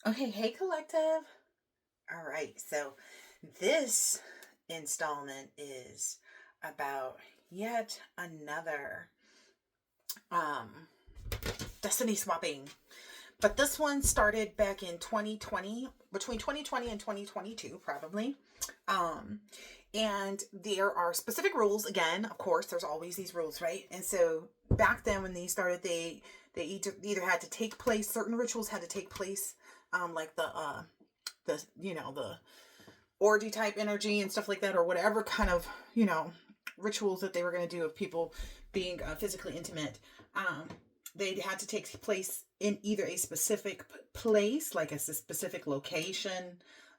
Okay, hey collective. All right, so this installment is about yet another um destiny swapping. But this one started back in 2020, between 2020 and 2022 probably. Um and there are specific rules again, of course, there's always these rules, right? And so back then when these started, they either had to take place, certain rituals had to take place, like the orgy type energy and stuff like that, or whatever kind of rituals that they were going to do of people being physically intimate. um they had to take place in either a specific place, like a specific location,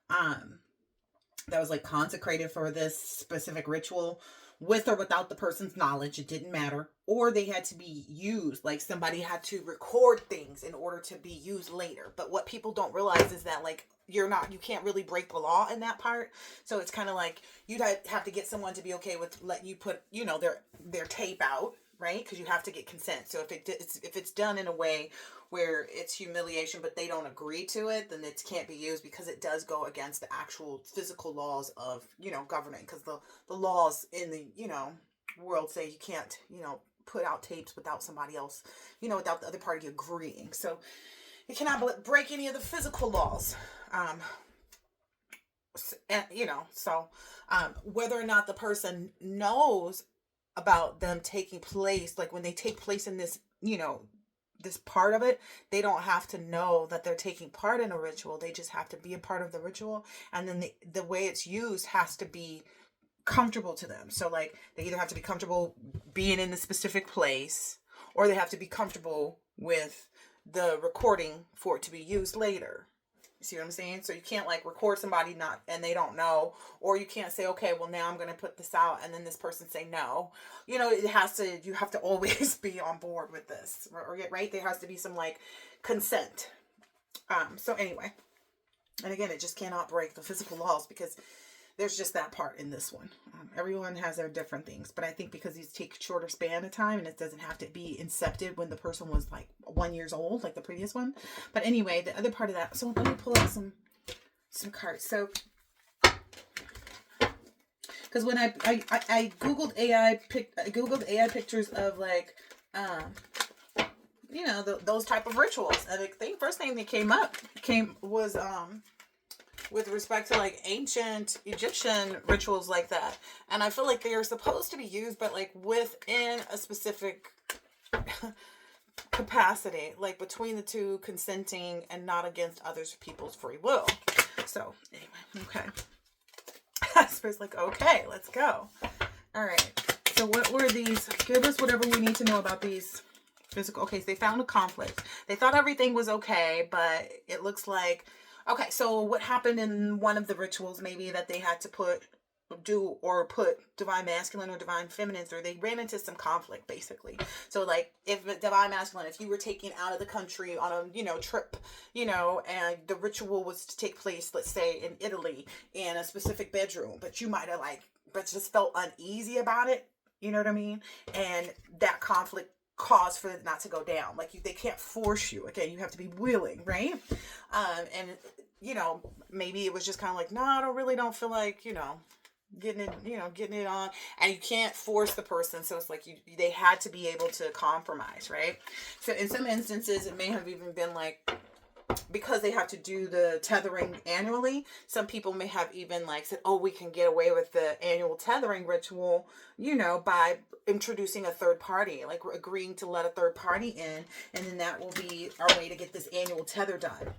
um that was like consecrated for this specific ritual, with or without the person's knowledge, it didn't matter. Or they had to be used, like somebody had to record things in order to be used later. But what people don't realize is that, like, you can't really break the law in that part. So it's kind of like you'd have to get someone to be okay with letting you put their tape out, right? Because you have to get consent. So if it's done in a way where it's humiliation but they don't agree to it, then it can't be used, because it does go against the actual physical laws of government. Because the laws in the world say you can't put out tapes without somebody else, without the other party agreeing. So you cannot break any of the physical laws. um and whether or not the person knows about them taking place, like when they take place in this, this part of it, they don't have to know that they're taking part in a ritual. They just have to be a part of the ritual. And then the way it's used has to be comfortable to them. So like they either have to be comfortable being in the specific place, or they have to be comfortable with the recording for it to be used later. You see what I'm saying? So you can't like record somebody not and they don't know, or you can't say, okay, well now I'm gonna put this out, and then this person say no. You have to always be on board with this, or right? There has to be some like consent. So anyway, and again, it just cannot break the physical laws, because there's just that part in this one. Everyone has their different things, but I think because these take shorter span of time, and it doesn't have to be incepted when the person was like 1 year old, like the previous one. But anyway, the other part of that. So let me pull out some cards. So because when I googled AI pictures of like those type of rituals, and the first thing that came was with respect to like ancient Egyptian rituals like that. And I feel like they are supposed to be used, but like within a specific capacity, like between the two, consenting and not against others people's free will. So anyway, okay. I suppose like, okay, let's go. All right. So what were these? Give us whatever we need to know about these physical. Okay, so they found a conflict. They thought everything was okay, but it looks like, okay, so what happened in one of the rituals, maybe that they had to put divine masculine or divine feminine through, they ran into some conflict basically. So like if divine masculine, if you were taken out of the country on a trip, and the ritual was to take place, let's say in Italy, in a specific bedroom, but you might have but just felt uneasy about it, you know what I mean? And that conflict cause for it not to go down. Like they can't force you. Again, you have to be willing, right? And maybe it was just kind of like, no, I don't feel like, getting it on, and you can't force the person. So it's like they had to be able to compromise, right? So in some instances, it may have even been like, because they have to do the tethering annually, some people may have even like said, oh, we can get away with the annual tethering ritual, by introducing a third party, like we're agreeing to let a third party in, and then that will be our way to get this annual tether done.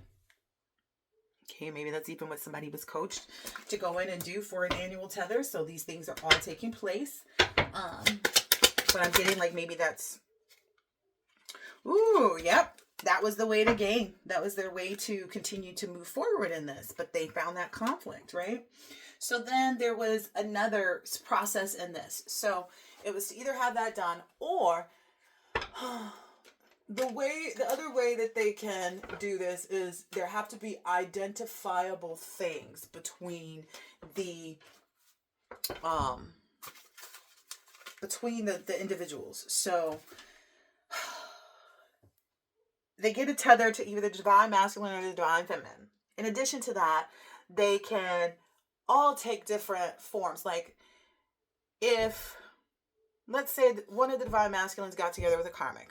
Okay, maybe that's even what somebody was coached to go in and do for an annual tether. So these things are all taking place. But I'm getting like maybe that's, ooh, yep. That was the way to gain. That was their way to continue to move forward in this. But they found that conflict, right? So then there was another process in this. So it was to either have that done, or the other way that they can do this is there have to be identifiable things between the individuals. So they get a tether to either the divine masculine or the divine feminine. In addition to that, they can all take different forms. Like if, let's say one of the divine masculines got together with a karmic,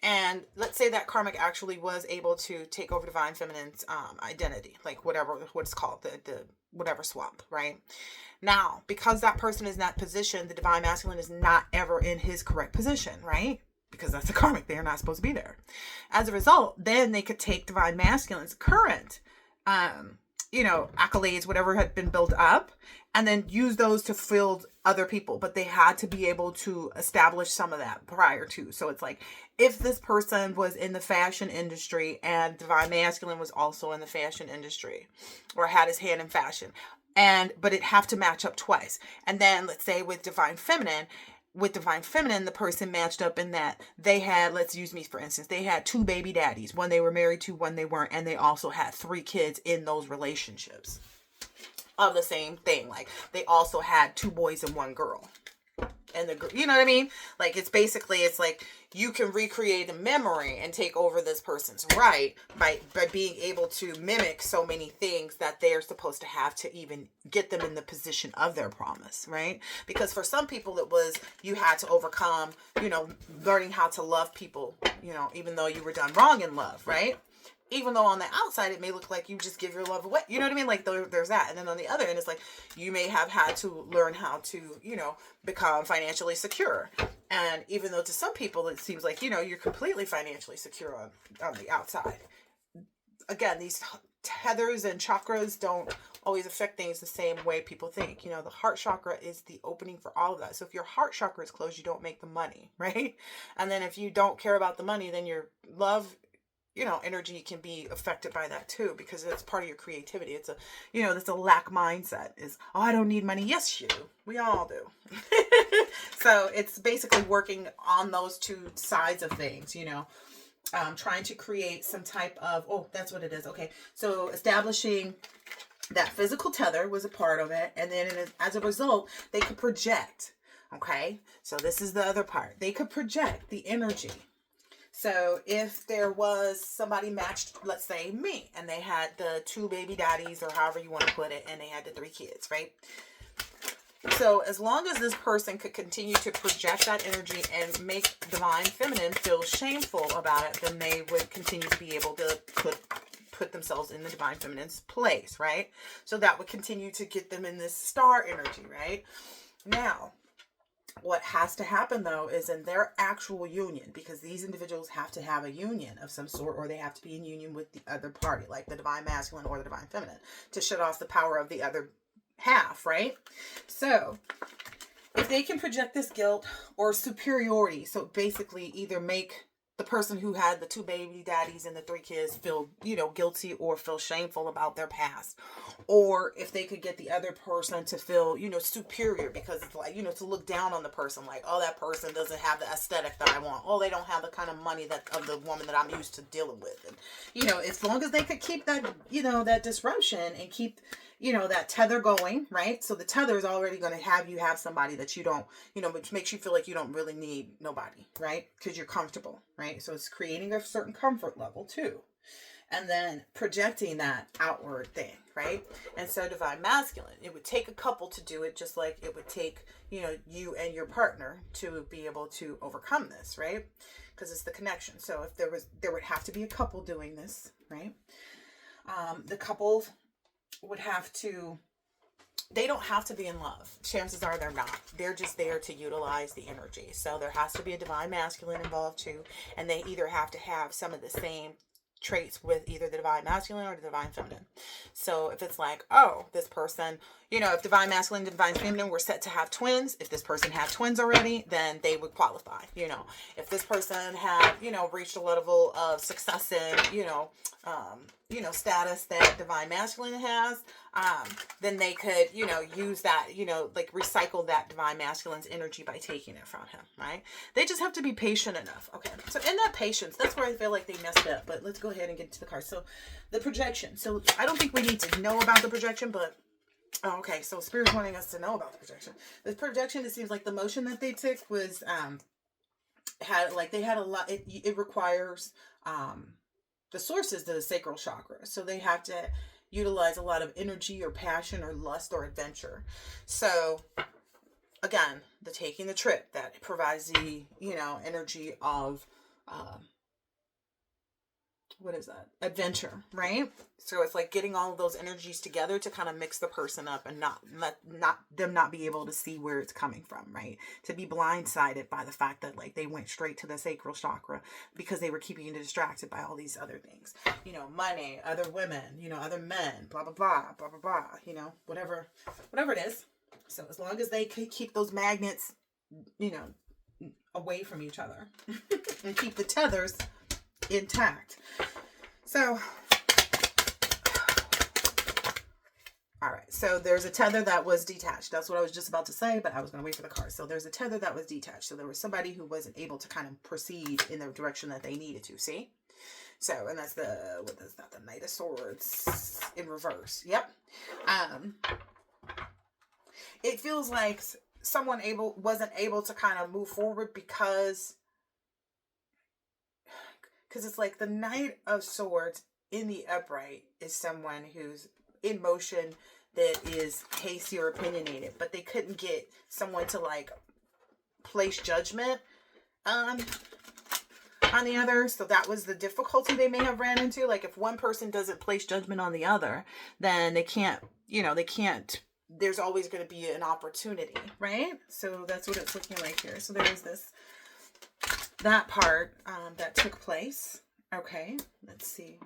and let's say that karmic actually was able to take over divine feminine's identity, like whatever what's called the whatever swap, right? Now, because that person is in that position, the divine masculine is not ever in his correct position, right? Because that's the karmic, they are not supposed to be there. As a result, then they could take divine masculine's current accolades, whatever had been built up, and then use those to fill other people. But they had to be able to establish some of that prior to. So it's like, if this person was in the fashion industry and divine masculine was also in the fashion industry or had his hand in fashion, but it have to match up twice. And then let's say with divine feminine, the person matched up in that they had, let's use me for instance, they had 2 baby daddies, one they were married to, one they weren't, and they also had 3 kids in those relationships of the same thing. Like they also had 2 boys and 1 girl. And you know what I mean? Like it's like you can recreate a memory and take over this person's right by being able to mimic so many things that they're supposed to have to even get them in the position of their promise, right? Because for some people it was, you had to overcome, learning how to love people, even though you were done wrong in love, right? Even though on the outside it may look like you just give your love away. You know what I mean? Like there's that. And then on the other end, it's like you may have had to learn how to, become financially secure. And even though to some people it seems like, you're completely financially secure on the outside. Again, these tethers and chakras don't always affect things the same way people think. The heart chakra is the opening for all of that. So if your heart chakra is closed, you don't make the money, right? And then if you don't care about the money, then your love energy can be affected by that too, because it's part of your creativity. It's that's a lack mindset is, oh, I don't need money. Yes, you do. We all do. So it's basically working on those 2 sides of things, trying to create some type of, that's what it is. Okay. So establishing that physical tether was a part of it. And then as a result, they could project. Okay. So this is the other part. They could project the energy. So if there was somebody matched, let's say me, and they had the 2 baby daddies or however you want to put it, and they had the 3 kids, right? So as long as this person could continue to project that energy and make divine feminine feel shameful about it, then they would continue to be able to put themselves in the divine feminine's place, right? So that would continue to get them in this star energy, right? Now, what has to happen though is in their actual union, because these individuals have to have a union of some sort, or they have to be in union with the other party, like the divine masculine or the divine feminine, to shut off the power of the other half, right? So if they can project this guilt or superiority, so basically either make the person who had the 2 baby daddies and the 3 kids feel, guilty or feel shameful about their past. Or if they could get the other person to feel, superior, because it's like, to look down on the person, like, oh, that person doesn't have the aesthetic that I want. Oh, they don't have the kind of money of the woman that I'm used to dealing with. And, as long as they could keep that, that disruption and keep, that tether going, right? So the tether is already going to have somebody that you don't, which makes you feel like you don't really need nobody, right? Because you're comfortable, right? So it's creating a certain comfort level too. And then projecting that outward thing, right? And so divine masculine, it would take a couple to do it, just like it would take, you and your partner to be able to overcome this, right? Because it's the connection. So if there would have to be a couple doing this, right? The couple would have to, they don't have to be in love. Chances are they're not. They're just there to utilize the energy. So there has to be a divine masculine involved too. And they either have to have some of the same traits with either the divine masculine or the divine feminine. So if it's like, oh, this person, if divine masculine and divine feminine were set to have twins, if this person had twins already, then they would qualify. If this person had, reached a level of success in, status that divine masculine has, then they could, use that, like recycle that divine masculine's energy by taking it from him, right? They just have to be patient enough. Okay. So in that patience, that's where I feel like they messed up, but let's go ahead and get to the card. So the projection. So I don't think we need to know about the projection, but okay. So Spirit's wanting us to know about the projection. The projection, it seems like the motion that they took was, had a lot, it requires, the source is the sacral chakra. So they have to utilize a lot of energy or passion or lust or adventure. So again, the taking the trip that provides the, energy of, what is that? Adventure, right? So it's like getting all of those energies together to kind of mix the person up and not be able to see where it's coming from, right? To be blindsided by the fact that like they went straight to the sacral chakra because they were keeping you distracted by all these other things, money, other women, other men, blah blah blah blah blah blah, whatever it is. So as long as they keep those magnets, away from each other and keep the tethers intact. So, all right. So there's a tether that was detached. That's what I was just about to say, but I was going to wait for the card. So there's a tether that was detached. So there was somebody who wasn't able to kind of proceed in the direction that they needed to. See? So, and that's what is that? The Knight of Swords in reverse. Yep. It feels like someone wasn't able to kind of move forward because it's like the Knight of Swords in the upright is someone who's in motion, that is hasty or opinionated, but they couldn't get someone to like place judgment on the other. So that was the difficulty they may have ran into. Like if one person doesn't place judgment on the other, then they can't, there's always going to be an opportunity, right? So that's what it's looking like here. So there's that part that took place. Okay, let's see.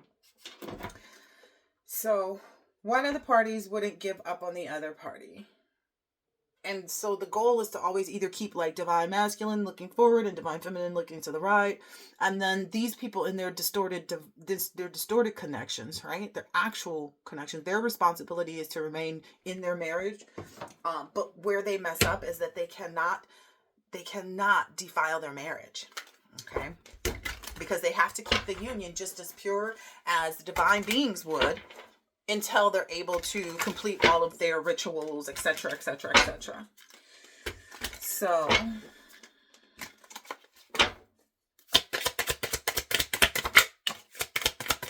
So one of the parties wouldn't give up on the other party. And so the goal is to always either keep like divine masculine looking forward and divine feminine looking to the right. And then these people in their distorted connections, right? Their actual connections, their responsibility is to remain in their marriage. But where they mess up is that they cannot defile their marriage. Okay? Because they have to keep the union just as pure as the divine beings would until they're able to complete all of their rituals, etc., etc., etc. So,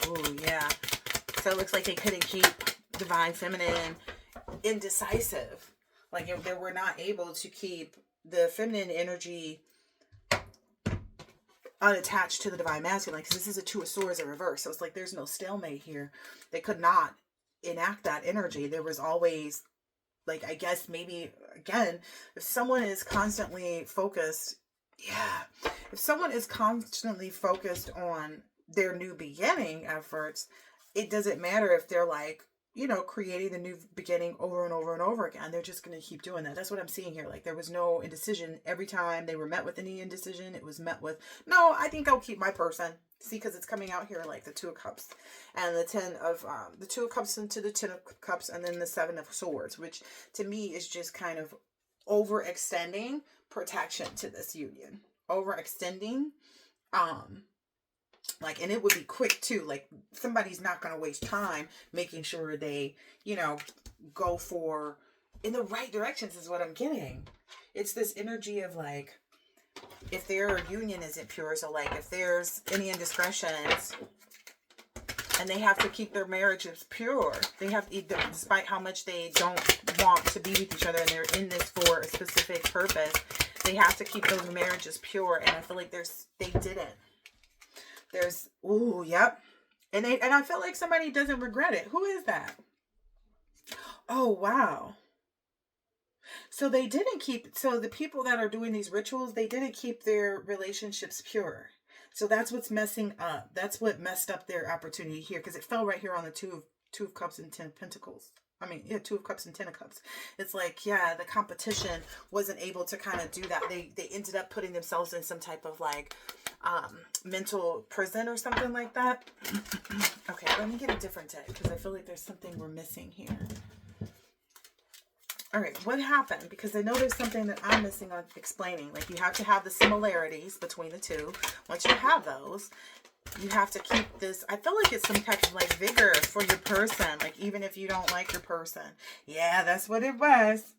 oh yeah. So it looks like they couldn't keep divine feminine indecisive. Like they were not able to keep the feminine energy unattached to the divine masculine, because this is a Two of Swords in reverse. So it's like there's no stalemate here. They could not enact that energy. There was always, like, I guess maybe, again, if someone is constantly focused, if someone is constantly focused on their new beginning efforts, it doesn't matter if they're like, creating the new beginning over and over and over again. They're just going to keep doing that. That's what I'm seeing here. Like there was no indecision. Every time they were met with any indecision, it was met with, no, I think I'll keep my person. See, because it's coming out here like the Two of Cups and the Two of Cups into the Ten of Cups, and then the Seven of Swords, which to me is just kind of overextending protection to this union. Overextending, like, and it would be quick too. Like somebody's not going to waste time making sure they, go for in the right directions is what I'm getting. It's this energy of like, if their union isn't pure, so like if there's any indiscretions and they have to keep their marriages pure, they have, despite how much they don't want to be with each other and they're in this for a specific purpose, they have to keep those marriages pure. And I feel like they didn't. There's, ooh, yep. And I feel like somebody doesn't regret it. Who is that? Oh, wow. So they didn't so the people that are doing these rituals, they didn't keep their relationships pure. So that's what's messing up. That's what messed up their opportunity here, because it fell right here on the Two of Cups and Ten of Pentacles. Two of Cups and Ten of Cups. It's like, the competition wasn't able to kind of do that. They ended up putting themselves in some type of like mental prison or something like that. Okay, let me get a different deck because I feel like there's something we're missing here. All right, what happened? Because I know there's something that I'm missing on explaining. Like you have to have the similarities between the two. Once you have those, you have to keep this. I feel like it's some type of like vigor for your person. Like even if you don't like your person. Yeah, that's what it was.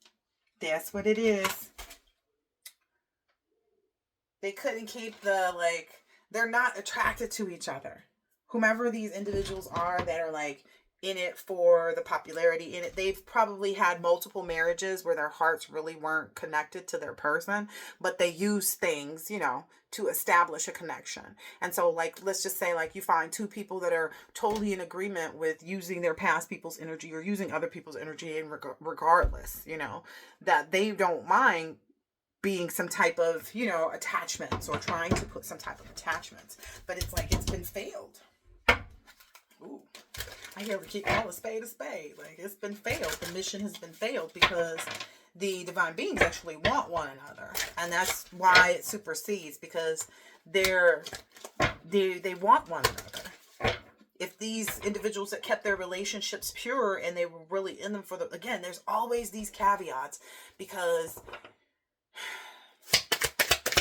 That's what it is. They couldn't keep they're not attracted to each other, whomever these individuals are that are like in it for the popularity in it, they've probably had multiple marriages where their hearts really weren't connected to their person, but they use things, you know, to establish a connection. And so, like, let's just say, like, you find two people that are totally in agreement with using their past people's energy or using other people's energy, and regardless, you know, that they don't mind being some type of, you know, attachments or trying to put some type of attachments. But it's like, it's been failed. Ooh. I hear we keep calling a spade a spade. Like, it's been failed. The mission has been failed because the divine beings actually want one another. And that's why it supersedes, because they want one another. If these individuals that kept their relationships pure and they were really in them for the, again, there's always these caveats, because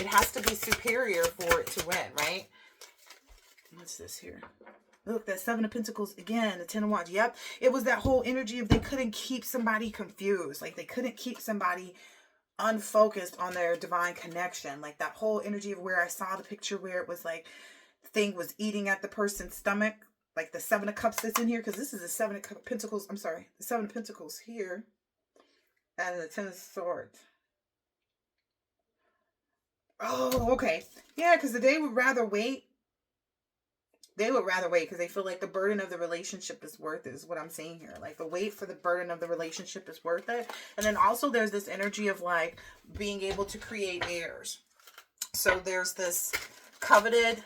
it has to be superior for it to win, right? What's this here? Look, that Seven of Pentacles again, the Ten of Wands. Yep. It was that whole energy of they couldn't keep somebody confused. Like, they couldn't keep somebody unfocused on their divine connection. Like, that whole energy of where I saw the picture where it was like the thing was eating at the person's stomach. Like the Seven of Cups that's in here. Because this is the Seven of Pentacles. I'm sorry. The Seven of Pentacles here. And the Ten of Swords. Oh, okay. Yeah, because they would rather wait. They would rather wait because they feel like the burden of the relationship is worth it, is what I'm seeing here. Like, the wait for the burden of the relationship is worth it. And then also there's this energy of like being able to create heirs. So there's this coveted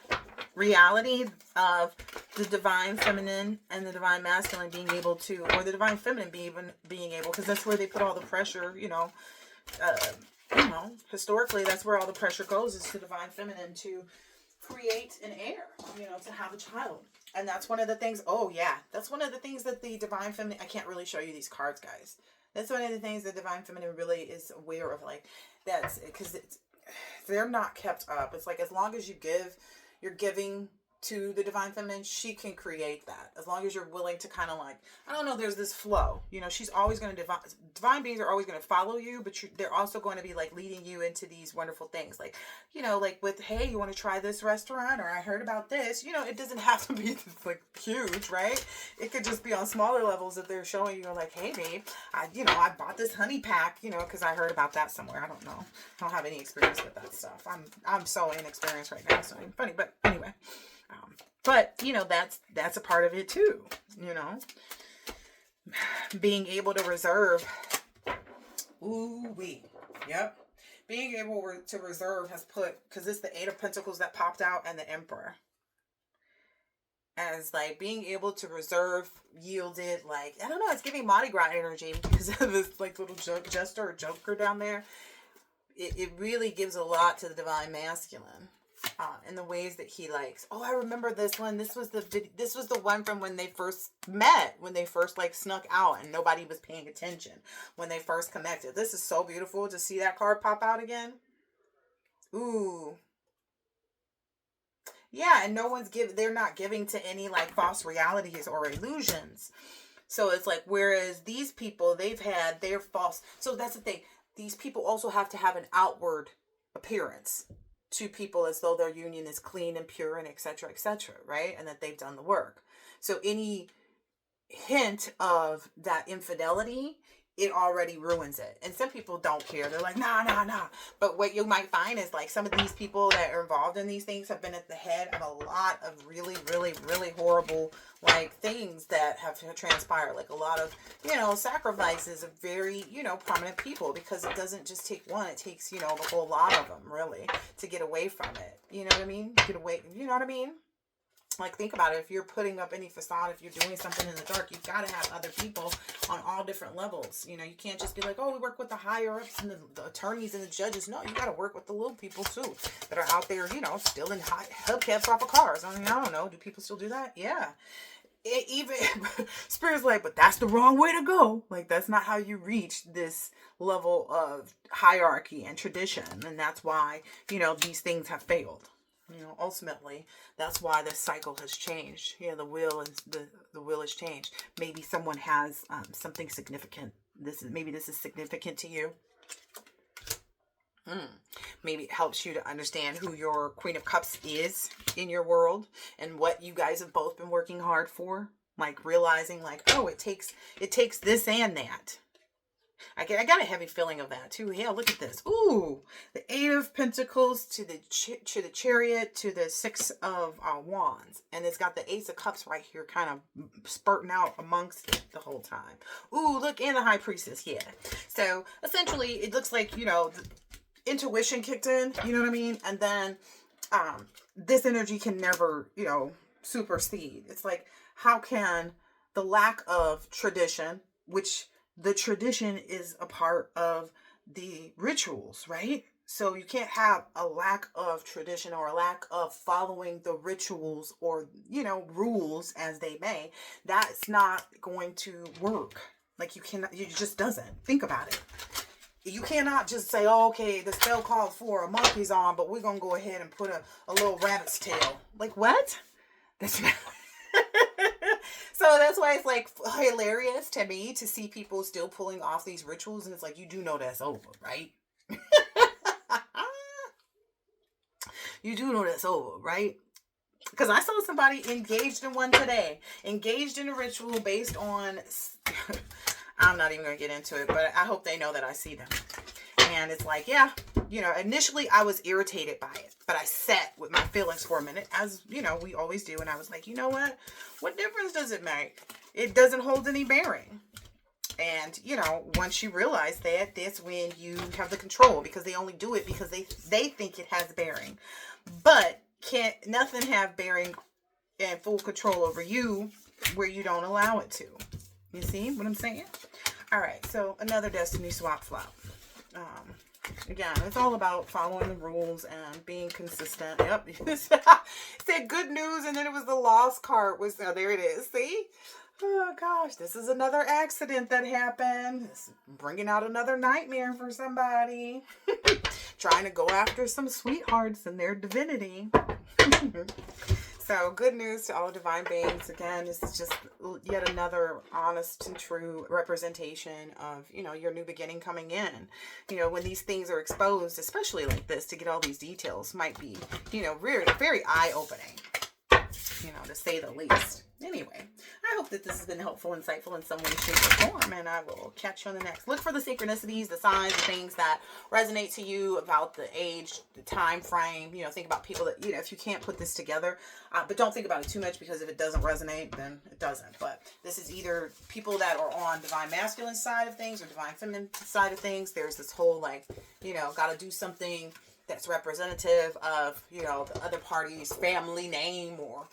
reality of the divine feminine and the divine masculine being able to, or the divine feminine being able, because that's where they put all the pressure, you know, historically, that's where all the pressure goes, is to divine feminine to create an heir, you know, to have a child. And that's one of the things, oh yeah, that's one of the things that the divine feminine, I can't really show you these cards, guys. That's one of the things the divine feminine really is aware of, like, that's, because they're not kept up. It's like, as long as you're giving to the divine feminine, she can create that. As long as you're willing to kind of like, I don't know, there's this flow, you know, she's always going to, divine beings are always going to follow you, but they're also going to be like leading you into these wonderful things. Like, you know, like with, hey, you want to try this restaurant, or I heard about this, you know, it doesn't have to be like huge, right? It could just be on smaller levels that they're showing you, like, hey babe, I bought this honey pack, you know, because I heard about that somewhere. I don't know. I don't have any experience with that stuff. I'm so inexperienced right now. So funny, but anyway. But, you know, that's a part of it too, you know, being able to reserve. Yep. Being able to reserve has put, because it's the Eight of Pentacles that popped out and the Emperor. As like being able to reserve yielded, like, I don't know, it's giving Mardi Gras energy because of this like little jester or joker down there. It really gives a lot to the divine masculine. In the ways that he likes. Oh, I remember this one. This was the one from when they first met, when they first like snuck out and nobody was paying attention, when they first connected. This is so beautiful to see that card pop out again. Ooh. Yeah, and they're not giving to any like false realities or illusions. So it's like, whereas these people, they're false. So that's the thing. These people also have to have an outward appearance to people as though their union is clean and pure and etc., right? And that they've done the work. So any hint of that infidelity, it already ruins it. And some people don't care. They're like, nah. But what you might find is like some of these people that are involved in these things have been at the head of a lot of really, really, really horrible like things that have transpired. Like a lot of, you know, sacrifices of very, you know, prominent people, because it doesn't just take one. It takes, you know, the whole lot of them really to get away from it. You know what I mean? Get away. You know what I mean? Like, think about it. If you're putting up any facade, if you're doing something in the dark, you've got to have other people on all different levels. You know, you can't just be like, oh, we work with the higher ups and the attorneys and the judges. No, you got to work with the little people too that are out there, you know, stealing hubcaps off of cars. I mean, I don't know. Do people still do that? Yeah. Even Spirit's like, but that's the wrong way to go. Like, that's not how you reach this level of hierarchy and tradition. And that's why, you know, these things have failed. You know, ultimately, that's why this cycle has changed. Yeah, the will has changed. Maybe someone has something significant. Maybe this is significant to you. Mm. Maybe it helps you to understand who your Queen of Cups is in your world and what you guys have both been working hard for. Like realizing like, oh, it takes this and that. I got a heavy feeling of that too. Yeah, look at this. Ooh, the Eight of Pentacles to the Chariot to the Six of Wands, and it's got the Ace of Cups right here, kind of spurting out amongst it the whole time. Ooh, look, and the High Priestess. Yeah. So essentially, it looks like the intuition kicked in. You know what I mean? And then this energy can never supersede. It's like, how can the lack of tradition, which the tradition is a part of the rituals, right? So you can't have a lack of tradition or a lack of following the rituals or, rules as they may. That's not going to work. Like it just doesn't. Think about it. You cannot just say, oh, okay, the spell called for a monkey's arm, but we're going to go ahead and put a little rabbit's tail. Like, what? That's not... So that's why it's like hilarious to me to see people still pulling off these rituals. And it's like, you do know that's over, right? You do know that's over, right? Because I saw somebody engaged in one today, engaged in a ritual based on, I'm not even going to get into it, but I hope they know that I see them. And it's like, yeah, initially I was irritated by it, but I sat with my feelings for a minute, as, we always do. And I was like, you know what? What difference does it make? It doesn't hold any bearing. And, once you realize that, that's when you have the control, because they only do it because they think it has bearing. But can't nothing have bearing and full control over you where you don't allow it to. You see what I'm saying? All right. So another destiny swap flop. Again, it's all about following the rules and being consistent. Yep. It said good news, and then it was the lost card. There it is. See? Oh gosh, this is another accident that happened. It's bringing out another nightmare for somebody. Trying to go after some sweethearts and their divinity. So good news to all divine beings. Again, this is just yet another honest and true representation of, your new beginning coming in. When these things are exposed, especially like this, to get all these details might be, very, very eye-opening, to say the least. Anyway, I hope that this has been helpful, insightful in some way, shape, or form, and I will catch you on the next. Look for the synchronicities, the signs, the things that resonate to you about the age, the time frame. Think about people that, if you can't put this together, but don't think about it too much, because if it doesn't resonate, then it doesn't. But this is either people that are on divine masculine side of things or divine feminine side of things. There's this whole, like, got to do something that's representative of, the other party's family name, or,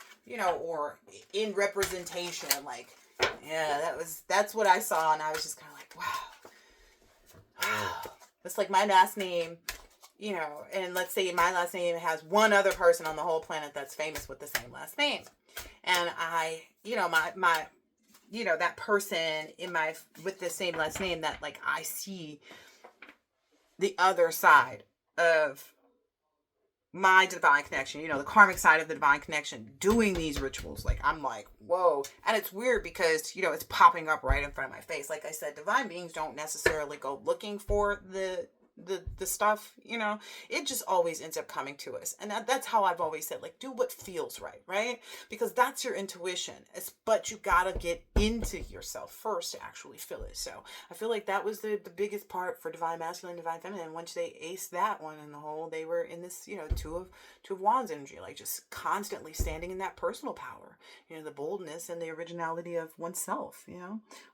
or in representation. Like, yeah, that's what I saw. And I was just kind of like, wow. It's like my last name, and let's say my last name has one other person on the whole planet that's famous with the same last name. And I, my that person with the same last name, that, like, I see the other side of my divine connection, the karmic side of the divine connection, doing these rituals. Like, I'm like, whoa. And it's weird because, it's popping up right in front of my face. Like I said, divine beings don't necessarily go looking for the stuff, it just always ends up coming to us. And that's how I've always said, like, do what feels right? Because that's your intuition. But you gotta get into yourself first to actually feel it. So I feel like that was the biggest part for divine masculine, divine feminine. Once they aced that one in the hole, they were in this, two of wands energy, like just constantly standing in that personal power, the boldness and the originality of oneself,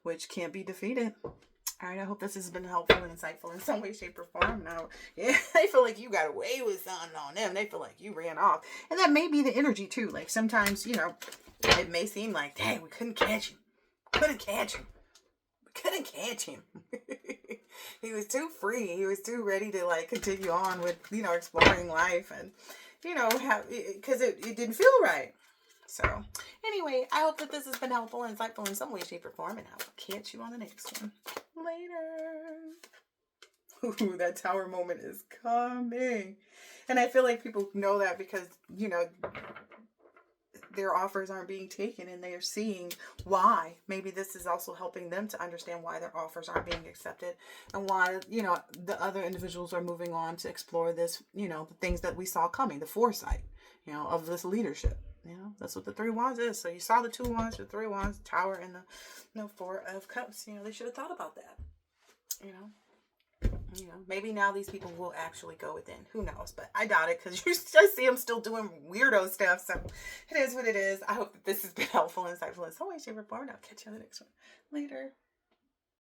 which can't be defeated. All right, I hope this has been helpful and insightful in some way, shape, or form. Now, yeah, they feel like you got away with something on them. They feel like you ran off. And that may be the energy, too. Like, sometimes, it may seem like, dang, we couldn't catch him. Couldn't catch him. He was too free. He was too ready to, like, continue on with, exploring life. And, because it didn't feel right. So, anyway, I hope that this has been helpful and insightful in some way, shape, or form, and I will catch you on the next one. Later. Ooh, that tower moment is coming. And I feel like people know that because, their offers aren't being taken, and they are seeing why. Maybe this is also helping them to understand why their offers aren't being accepted, and why, the other individuals are moving on to explore this, the things that we saw coming, the foresight, of this leadership. That's what the 3 Wands is. So you saw the 2 Wands, the 3 Wands, Tower, and the 4 of Cups. They should have thought about that. Maybe now these people will actually go within. Who knows? But I doubt it, because I see them still doing weirdo stuff. So it is what it is. I hope that this has been helpful and insightful in some way, shape, or form. I'll catch you on the next one. Later.